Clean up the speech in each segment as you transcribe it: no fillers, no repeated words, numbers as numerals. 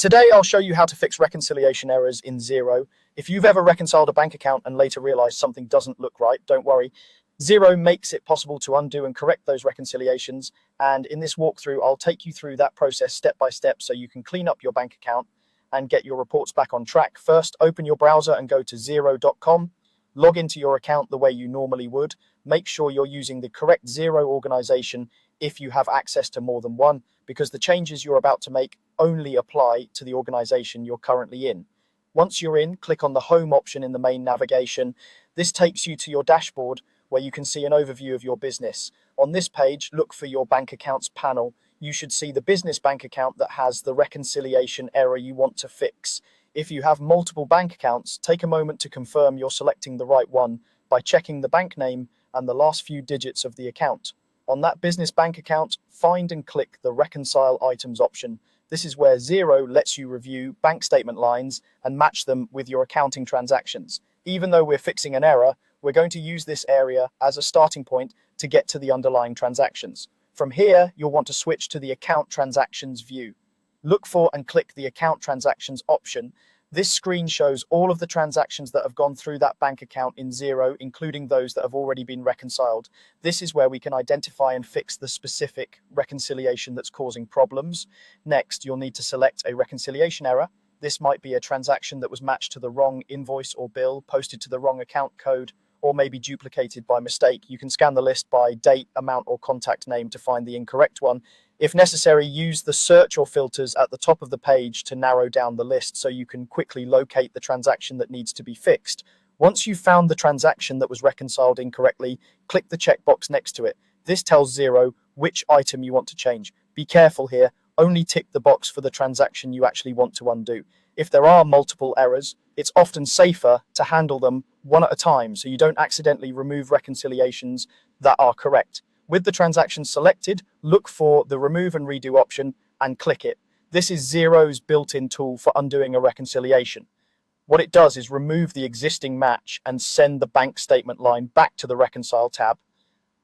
Today, I'll show you how to fix reconciliation errors in Xero. If you've ever reconciled a bank account and later realized something doesn't look right, don't worry. Xero makes it possible to undo and correct those reconciliations. And in this walkthrough, I'll take you through that process step by step so you can clean up your bank account and get your reports back on track. First, open your browser and go to Xero.com. Log into your account the way you normally would. Make sure you're using the correct Xero organization if you have access to more than one, because the changes you're about to make only apply to the organization you're currently in. Once you're in, click on the Home option in the main navigation. This takes you to your dashboard where you can see an overview of your business. On this page, look for your bank accounts panel. You should see the business bank account that has the reconciliation error you want to fix. If you have multiple bank accounts, take a moment to confirm you're selecting the right one by checking the bank name and the last few digits of the account. On that business bank account, find and click the Reconcile Items option. This is where Xero lets you review bank statement lines and match them with your accounting transactions. Even though we're fixing an error, we're going to use this area as a starting point to get to the underlying transactions. From here, you'll want to switch to the Account Transactions view. Look for and click the Account Transactions option. This screen shows all of the transactions that have gone through that bank account in Xero, including those that have already been reconciled. This is where we can identify and fix the specific reconciliation that's causing problems. Next, you'll need to select a reconciliation error. This might be a transaction that was matched to the wrong invoice or bill, posted to the wrong account code, or maybe duplicated by mistake. You can scan the list by date, amount, or contact name to find the incorrect one. If necessary, use the search or filters at the top of the page to narrow down the list so you can quickly locate the transaction that needs to be fixed. Once you've found the transaction that was reconciled incorrectly, click the checkbox next to it. This tells Xero which item you want to change. Be careful here, only tick the box for the transaction you actually want to undo. If there are multiple errors, it's often safer to handle them one at a time so you don't accidentally remove reconciliations that are correct. With the transaction selected, look for the Remove and Redo option and click it. This is Xero's built-in tool for undoing a reconciliation. What it does is remove the existing match and send the bank statement line back to the Reconcile tab,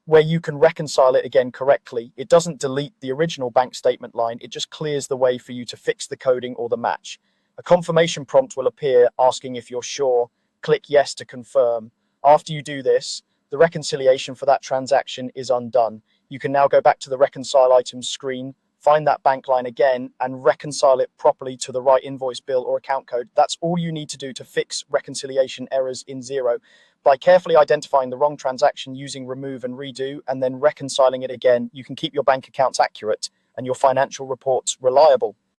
where you can reconcile it again correctly. It doesn't delete the original bank statement line, it just clears the way for you to fix the coding or the match. A confirmation prompt will appear asking if you're sure. Click Yes to confirm. After you do this, the reconciliation for that transaction is undone. You can now go back to the Reconcile Items screen, find that bank line again, and reconcile it properly to the right invoice, bill, or account code. That's all you need to do to fix reconciliation errors in Xero. By carefully identifying the wrong transaction using Remove and Redo, and then reconciling it again, you can keep your bank accounts accurate and your financial reports reliable.